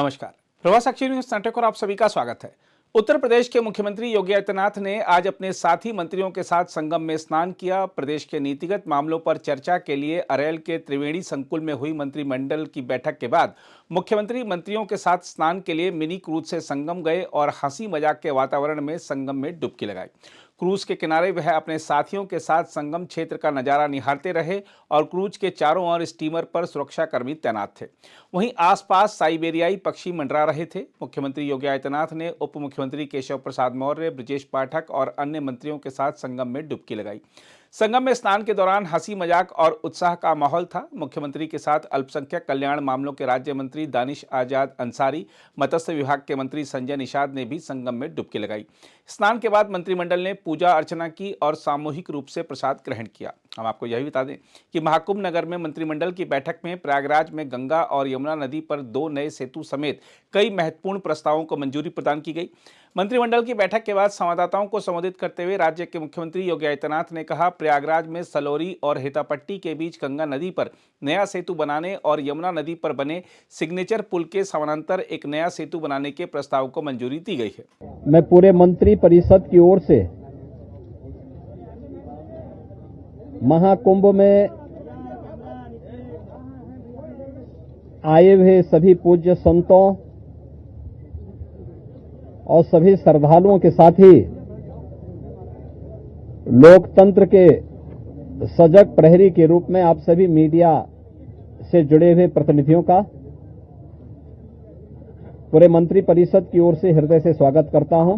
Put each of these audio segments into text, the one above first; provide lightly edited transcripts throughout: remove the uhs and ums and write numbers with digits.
नमस्कार, प्रवास साक्षी न्यूज नाटक और आप सभी का स्वागत है। उत्तर प्रदेश के मुख्यमंत्री योगी आदित्यनाथ ने आज अपने साथी मंत्रियों के साथ संगम में स्नान किया। प्रदेश के नीतिगत मामलों पर चर्चा के लिए अरैल के त्रिवेणी संकुल में हुई मंत्रिमंडल की बैठक के बाद मुख्यमंत्री मंत्रियों के साथ स्नान के लिए मिनी क्रूज से संगम गए और हंसी मजाक के वातावरण में संगम में डुबकी लगाई। क्रूज के किनारे वह अपने साथियों के साथ संगम क्षेत्र का नजारा निहारते रहे और क्रूज के चारों ओर स्टीमर पर सुरक्षाकर्मी तैनात थे। वहीं आसपास साइबेरियाई पक्षी मंडरा रहे थे। मुख्यमंत्री योगी आदित्यनाथ ने उप मुख्यमंत्री केशव प्रसाद मौर्य, ब्रजेश पाठक और अन्य मंत्रियों के साथ संगम में डुबकी लगाई। संगम में स्नान के दौरान हंसी मजाक और उत्साह का माहौल था। मुख्यमंत्री के साथ अल्पसंख्यक कल्याण मामलों के राज्य मंत्री दानिश आजाद अंसारी, मत्स्य विभाग के मंत्री संजय निषाद ने भी संगम में डुबकी लगाई। स्नान के बाद मंत्रिमंडल ने पूजा अर्चना की और सामूहिक रूप से प्रसाद ग्रहण किया। हम आपको यह भी बता दें कि महाकुंभ नगर में मंत्रिमंडल की बैठक में प्रयागराज में गंगा और यमुना नदी पर 2 नए सेतु समेत कई महत्वपूर्ण प्रस्तावों को मंजूरी प्रदान की गई। मंत्रिमंडल की बैठक के बाद संवाददाताओं को संबोधित करते हुए राज्य के मुख्यमंत्री योगी आदित्यनाथ ने कहा, प्रयागराज में सलौरी और हेतापट्टी के बीच गंगा नदी पर नया सेतु बनाने और यमुना नदी पर बने सिग्नेचर पुल के समानांतर एक नया सेतु बनाने के प्रस्ताव को मंजूरी दी गई है। मैं पूरे मंत्री परिषद की ओर से महाकुंभ में आए हुए सभी पूज्य संतों और सभी श्रद्धालुओं के साथ ही लोकतंत्र के सजग प्रहरी के रूप में आप सभी मीडिया से जुड़े हुए प्रतिनिधियों का पूरे मंत्री परिषद की ओर से हृदय से स्वागत करता हूं।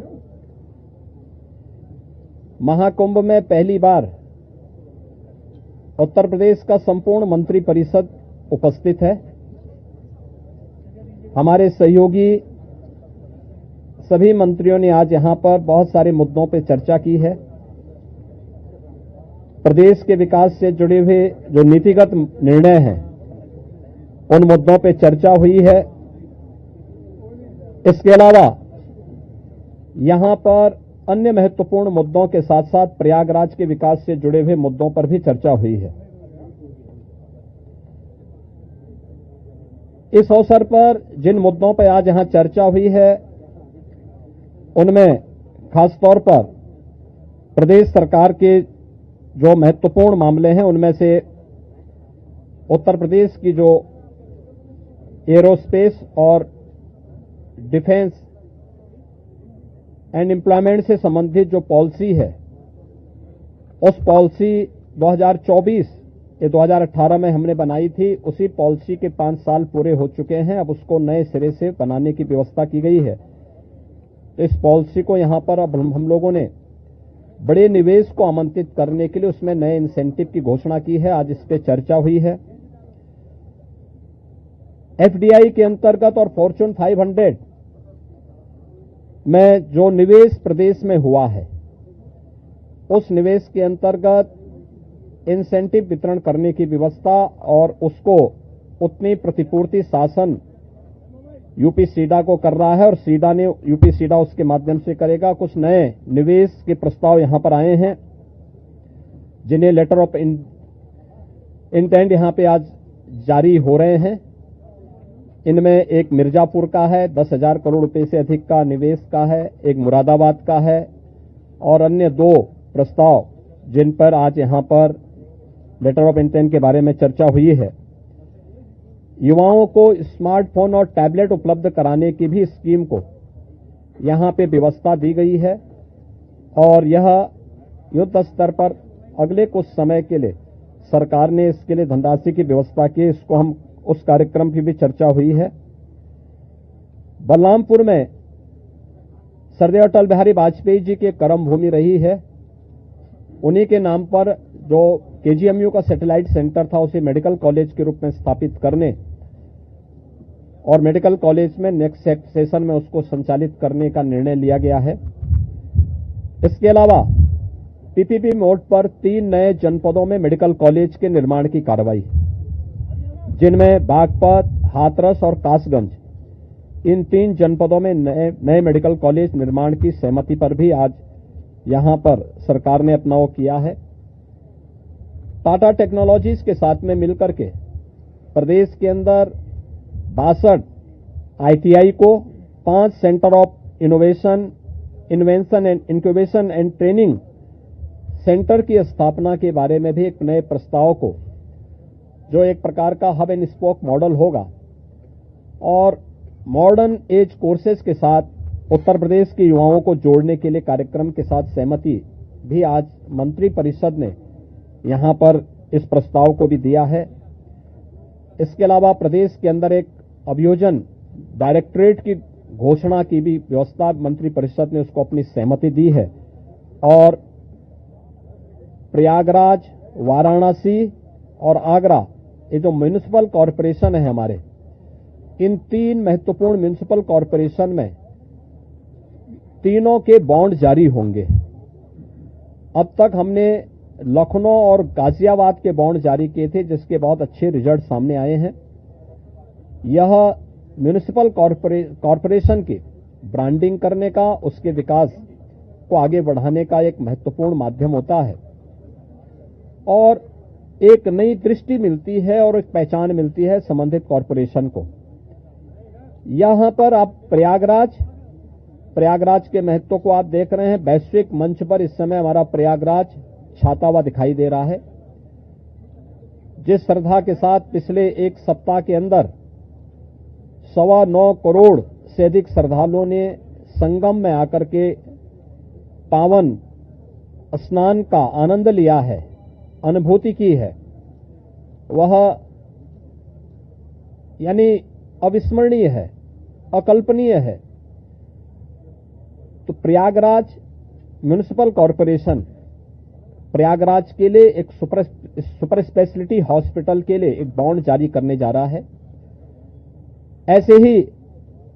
महाकुंभ में पहली बार उत्तर प्रदेश का संपूर्ण मंत्री परिषद उपस्थित है। हमारे सहयोगी सभी मंत्रियों ने आज यहां पर बहुत सारे मुद्दों पर चर्चा की है। प्रदेश के विकास से जुड़े हुए जो नीतिगत निर्णय हैं उन मुद्दों पर चर्चा हुई है। इसके अलावा यहां पर अन्य महत्वपूर्ण मुद्दों के साथ साथ प्रयागराज के विकास से जुड़े हुए मुद्दों पर भी चर्चा हुई है। इस अवसर पर जिन मुद्दों पर आज यहां चर्चा हुई है उनमें खासतौर पर प्रदेश सरकार के जो महत्वपूर्ण मामले हैं उनमें से उत्तर प्रदेश की जो एरोस्पेस और डिफेंस एंड एम्प्लॉयमेंट से संबंधित जो पॉलिसी है उस पॉलिसी 2018 में हमने बनाई थी। उसी पॉलिसी के 5 साल पूरे हो चुके हैं। अब उसको नए सिरे से बनाने की व्यवस्था की गई है। तो इस पॉलिसी को यहां पर अब हम लोगों ने बड़े निवेश को आमंत्रित करने के लिए उसमें नए इंसेंटिव की घोषणा की है। आज इस पर चर्चा हुई है। एफडीआई के अंतर्गत और फॉर्च्यून 500 में जो निवेश प्रदेश में हुआ है उस निवेश के अंतर्गत इंसेंटिव वितरण करने की व्यवस्था और उसको उतनी प्रतिपूर्ति शासन यूपी सीडा को कर रहा है और सीडा ने यूपी सीडा उसके माध्यम से करेगा। कुछ नए निवेश के प्रस्ताव यहां पर आए हैं जिन्हें लेटर ऑफ इंटेंट यहां पे आज जारी हो रहे हैं। इनमें एक मिर्जापुर का है, 10,000 करोड़ रुपए से अधिक का निवेश का है, एक मुरादाबाद का है और अन्य 2 प्रस्ताव जिन पर आज यहां पर लेटर ऑफ इंटेंट के बारे में चर्चा हुई है। युवाओं को स्मार्टफोन और टैबलेट उपलब्ध कराने की भी स्कीम को यहां पे व्यवस्था दी गई है और यह युद्ध स्तर पर अगले कुछ समय के लिए सरकार ने इसके लिए धनराशि की व्यवस्था की। इसको हम उस कार्यक्रम की भी चर्चा हुई है। बलरामपुर में सरदेव अटल बिहारी वाजपेयी जी की कर्म भूमि रही है। उन्हीं के नाम पर जो केजीएमयू का सैटेलाइट सेंटर था उसे मेडिकल कॉलेज के रूप में स्थापित करने और मेडिकल कॉलेज में नेक्स्ट सेशन में उसको संचालित करने का निर्णय लिया गया है। इसके अलावा पीपीपी मोड पर 3 नए जनपदों में मेडिकल कॉलेज के निर्माण की कार्रवाई, जिनमें बागपत, हाथरस और कासगंज, इन 3 जनपदों में नए मेडिकल कॉलेज निर्माण की सहमति पर भी आज यहां पर सरकार ने अपना वो किया है। टाटा टेक्नोलॉजीज के साथ में मिलकर के प्रदेश के अंदर 62 ITI को 5 centre of invention and incubation and training centre की स्थापना के बारे में भी एक नए प्रस्ताव को, जो एक प्रकार का हब एंड स्पोक मॉडल होगा और मॉडर्न एज कोर्सेज के साथ उत्तर प्रदेश के युवाओं को जोड़ने के लिए कार्यक्रम के साथ सहमति भी आज मंत्री परिषद ने यहां पर इस प्रस्ताव को भी दिया है। इसके अलावा प्रदेश के अंदर एक अभियोजन डायरेक्टरेट की घोषणा की भी व्यवस्था मंत्री परिषद ने उसको अपनी सहमति दी है और प्रयागराज, वाराणसी और आगरा, ये जो म्युनिसिपल कॉरपोरेशन है हमारे, इन 3 महत्वपूर्ण म्युनिसिपल कॉरपोरेशन में तीनों के बॉन्ड जारी होंगे। अब तक हमने लखनऊ और गाजियाबाद के बॉन्ड जारी किए थे, जिसके बहुत अच्छे रिजल्ट सामने आए हैं। यह म्युनिसिपल कॉरपोरेशन की ब्रांडिंग करने का, उसके विकास को आगे बढ़ाने का एक महत्वपूर्ण माध्यम होता है और एक नई दृष्टि मिलती है और एक पहचान मिलती है संबंधित कॉरपोरेशन को। यहां पर आप प्रयागराज के महत्व को आप देख रहे हैं। वैश्विक मंच पर इस समय हमारा प्रयागराज छाता हुआ दिखाई दे रहा है। जिस श्रद्धा के साथ पिछले एक सप्ताह के अंदर 9.25 करोड़ से अधिक श्रद्धालुओं ने संगम में आकर के पावन स्नान का आनंद लिया है, अनुभूति की है, वह यानी अविस्मरणीय है, अकल्पनीय है। तो प्रयागराज म्युनिसिपल कॉरपोरेशन प्रयागराज के लिए एक सुपर स्पेशलिटी हॉस्पिटल के लिए एक बॉन्ड जारी करने जा रहा है। ऐसे ही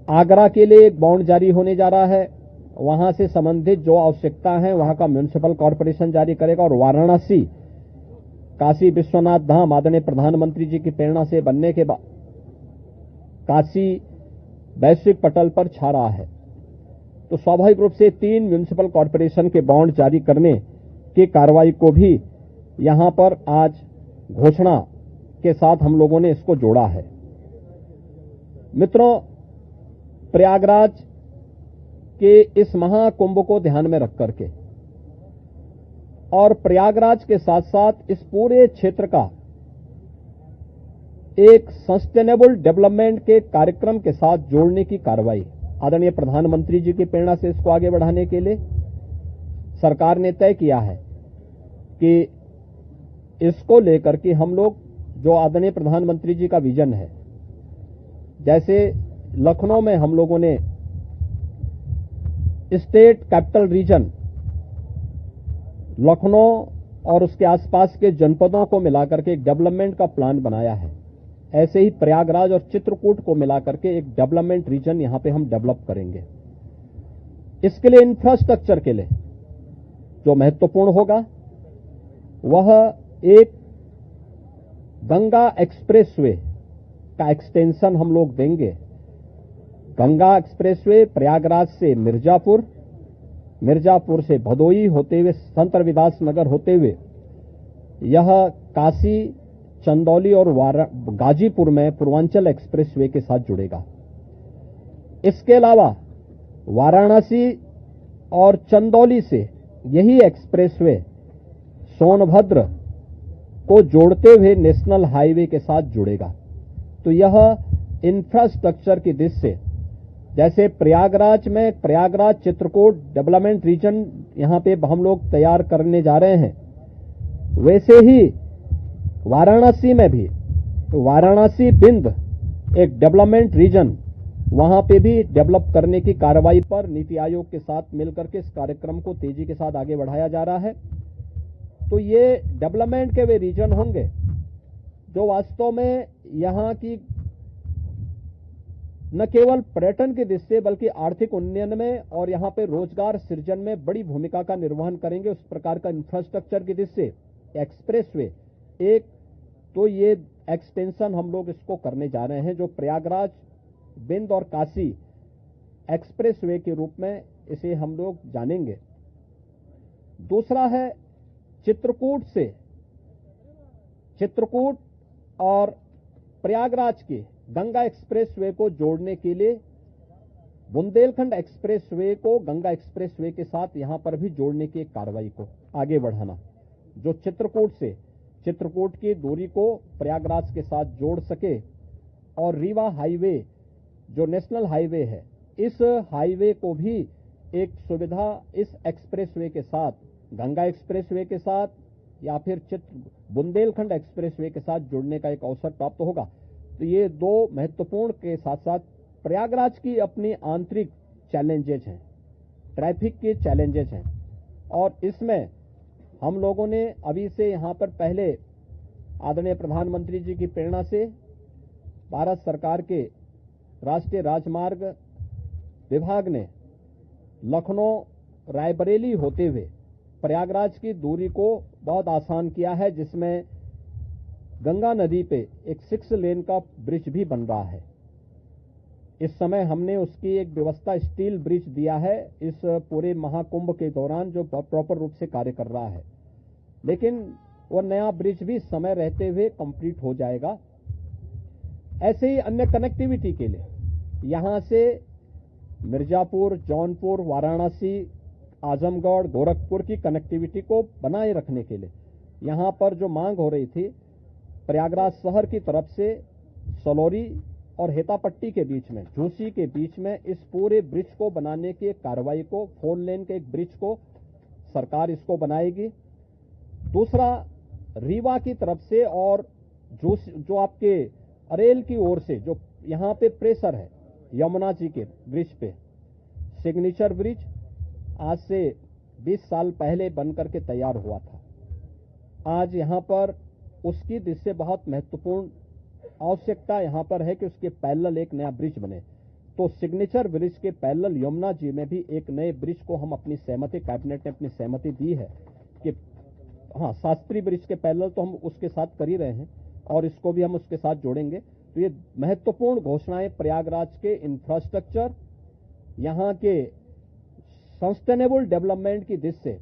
आगरा के लिए एक बॉन्ड जारी होने जा रहा है। वहां से संबंधित जो आवश्यकता है वहां का म्युनिसिपल कॉरपोरेशन जारी करेगा और वाराणसी, काशी विश्वनाथ धाम आदरणीय प्रधानमंत्री जी की प्रेरणा से बनने के बाद काशी वैश्विक पटल पर छा रहा है। तो स्वाभाविक रूप से 3 म्युनिसिपल कॉरपोरेशन के बॉन्ड जारी करने की कार्रवाई को भी यहां पर आज घोषणा के साथ हम लोगों ने इसको जोड़ा है। मित्रों, प्रयागराज के इस महाकुंभ को ध्यान में रख करके और प्रयागराज के साथ साथ इस पूरे क्षेत्र का एक सस्टेनेबल डेवलपमेंट के कार्यक्रम के साथ जोड़ने की कार्रवाई आदरणीय प्रधानमंत्री जी की प्रेरणा से इसको आगे बढ़ाने के लिए सरकार ने तय किया है कि इसको लेकर के हम लोग जो आदरणीय प्रधानमंत्री जी का विजन है, जैसे लखनऊ में हम लोगों ने स्टेट कैपिटल रीजन लखनऊ और उसके आसपास के जनपदों को मिलाकर के एक डेवलपमेंट का प्लान बनाया है, ऐसे ही प्रयागराज और चित्रकूट को मिलाकर के एक डेवलपमेंट रीजन यहां पे हम डेवलप करेंगे। इसके लिए इंफ्रास्ट्रक्चर के लिए जो महत्वपूर्ण होगा वह एक गंगा एक्सप्रेसवे का एक्सटेंशन हम लोग देंगे। गंगा एक्सप्रेसवे प्रयागराज से मिर्जापुर से भदोई होते हुए संत रविदास नगर होते हुए यह काशी, चंदौली और गाजीपुर में पूर्वांचल एक्सप्रेसवे के साथ जुड़ेगा। इसके अलावा वाराणसी और चंदौली से यही एक्सप्रेसवे सोनभद्र को जोड़ते हुए नेशनल हाईवे के साथ जुड़ेगा। तो यह इंफ्रास्ट्रक्चर की दृष्टि से जैसे प्रयागराज में प्रयागराज चित्रकूट डेवलपमेंट रीजन यहां पे हम लोग तैयार करने जा रहे हैं, वैसे ही वाराणसी में भी वाराणसी बिंद एक डेवलपमेंट रीजन वहां पे भी डेवलप करने की कार्रवाई पर नीति आयोग के साथ मिलकर के इस कार्यक्रम को तेजी के साथ आगे बढ़ाया जा रहा है। तो ये डेवलपमेंट के वे रीजन होंगे जो वास्तव में यहां की न केवल पर्यटन की दृष्टि से बल्कि आर्थिक उन्नयन में और यहां पे रोजगार सृजन में बड़ी भूमिका का निर्वहन करेंगे। उस प्रकार का इंफ्रास्ट्रक्चर की दृष्टि से एक्सप्रेसवे एक, तो ये एक्सटेंशन हम लोग इसको करने जा रहे हैं जो प्रयागराज, बिंद और काशी एक्सप्रेसवे के रूप में इसे हम लोग जानेंगे। दूसरा है चित्रकूट और प्रयागराज के गंगा एक्सप्रेसवे को जोड़ने के लिए बुंदेलखंड एक्सप्रेसवे को गंगा एक्सप्रेसवे के साथ यहां पर भी जोड़ने की एक कार्रवाई को आगे बढ़ाना, जो चित्रकूट की दूरी को प्रयागराज के साथ जोड़ सके और रीवा हाईवे जो नेशनल हाईवे है, इस हाईवे को भी एक सुविधा इस एक्सप्रेसवे के साथ, गंगा एक्सप्रेसवे के साथ या फिर बुंदेलखंड एक्सप्रेसवे के साथ जुड़ने का एक अवसर प्राप्त होगा। तो ये दो महत्वपूर्ण के साथ साथ प्रयागराज की अपनी आंतरिक चैलेंजेज हैं, ट्रैफिक के चैलेंजेज हैं, और इसमें हम लोगों ने अभी से यहां पर पहले आदरणीय प्रधानमंत्री जी की प्रेरणा से भारत सरकार के राष्ट्रीय राजमार्ग विभाग ने लखनऊ रायबरेली होते हुए प्रयागराज की दूरी को बहुत आसान किया है, जिसमें गंगा नदी पे एक 6 लेन का ब्रिज भी बन रहा है। इस समय हमने उसकी एक व्यवस्था स्टील ब्रिज दिया है इस पूरे महाकुंभ के दौरान, जो प्रॉपर रूप से कार्य कर रहा है, लेकिन वो नया ब्रिज भी समय रहते हुए कंप्लीट हो जाएगा। ऐसे ही अन्य कनेक्टिविटी के लिए यहां से मिर्जापुर, जौनपुर, वाराणसी, आजमगढ़, गोरखपुर की कनेक्टिविटी को बनाए रखने के लिए यहां पर जो मांग हो रही थी प्रयागराज शहर की तरफ से सलौरी और हेतापट्टी के बीच में, झूसी के बीच में इस पूरे ब्रिज को बनाने की एक कार्रवाई को, 4 लेन के एक ब्रिज को सरकार इसको बनाएगी। दूसरा, रीवा की तरफ से और जो आपके अरेल की ओर से जो यहां पे प्रेशर है यमुना जी के ब्रिज पे, सिग्नेचर ब्रिज आज से 20 साल पहले बनकर के तैयार हुआ था। आज यहां पर उसकी दृष्टि बहुत महत्वपूर्ण आवश्यकता यहां पर है कि उसके पैरेलल एक नया ब्रिज बने। तो सिग्नेचर ब्रिज के पैरेलल यमुना जी में भी एक नए ब्रिज को हम अपनी सहमति, कैबिनेट ने अपनी सहमति दी है कि हाँ, शास्त्री ब्रिज के पैरेलल तो हम उसके साथ कर ही रहे हैं और इसको भी हम उसके साथ जोड़ेंगे। तो ये महत्वपूर्ण घोषणाएं प्रयागराज के इंफ्रास्ट्रक्चर, यहां के सस्टेनेबल डेवलपमेंट की दृष्टि से,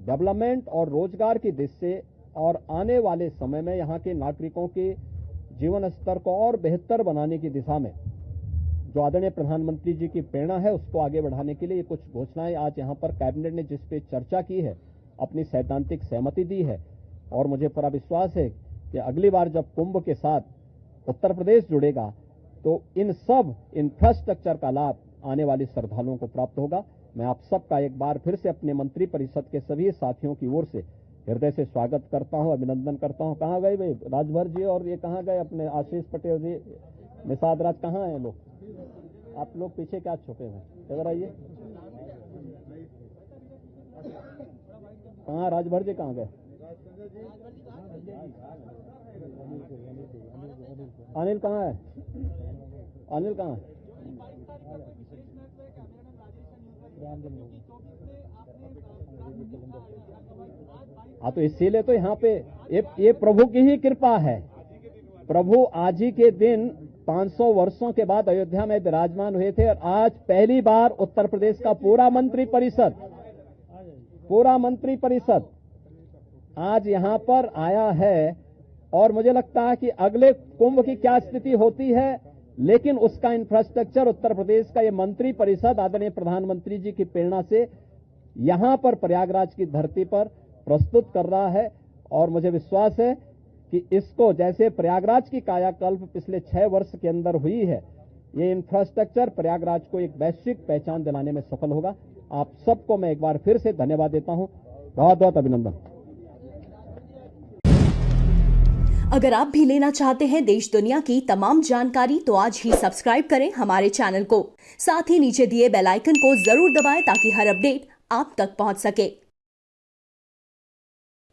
डेवलपमेंट और रोजगार की दृष्टि से, और आने वाले समय में यहां के नागरिकों के जीवन स्तर को और बेहतर बनाने की दिशा में जो आदरणीय प्रधानमंत्री जी की प्रेरणा है उसको आगे बढ़ाने के लिए ये कुछ घोषणाएं आज यहां पर कैबिनेट ने जिस पे चर्चा की है, अपनी सैद्धांतिक सहमति दी है। और मुझे पूरा विश्वास है कि अगली बार जब कुंभ के साथ उत्तर प्रदेश जुड़ेगा तो इन सब इंफ्रास्ट्रक्चर का लाभ आने वाले श्रद्धालुओं को प्राप्त होगा। मैं आप सबका एक बार फिर से अपने मंत्री परिषद के सभी साथियों की ओर से हृदय से स्वागत करता हूं, अभिनंदन करता हूं। कहां गए भाई राजभर जी, और ये कहां गए अपने आशीष पटेल जी, निषाद राज, कहां हैं लोग? आप लोग पीछे क्या छुपे हैं? इधर आइए। कहां राजभर जी, कहां गए? अनिल कहां है? अनिल कहां है? हाँ, तो इसीलिए तो यहाँ पे ये प्रभु की ही कृपा है। प्रभु आज ही के दिन 500 वर्षों के बाद अयोध्या में विराजमान हुए थे और आज पहली बार उत्तर प्रदेश का पूरा मंत्री परिषद आज यहाँ पर आया है। और मुझे लगता है कि अगले कुंभ की क्या स्थिति होती है, लेकिन उसका इंफ्रास्ट्रक्चर उत्तर प्रदेश का ये मंत्री परिषद आदरणीय प्रधानमंत्री जी की प्रेरणा से यहां पर प्रयागराज की धरती पर प्रस्तुत कर रहा है। और मुझे विश्वास है कि इसको, जैसे प्रयागराज की कायाकल्प पिछले 6 वर्ष के अंदर हुई है, ये इंफ्रास्ट्रक्चर प्रयागराज को एक वैश्विक पहचान दिलाने में सफल होगा। आप सबको मैं एक बार फिर से धन्यवाद देता हूं, बहुत बहुत अभिनंदन। अगर आप भी लेना चाहते हैं देश दुनिया की तमाम जानकारी तो आज ही सब्सक्राइब करें हमारे चैनल को। साथ ही नीचे दिए बेल आइकन को जरूर दबाएं ताकि हर अपडेट आप तक पहुंच सके।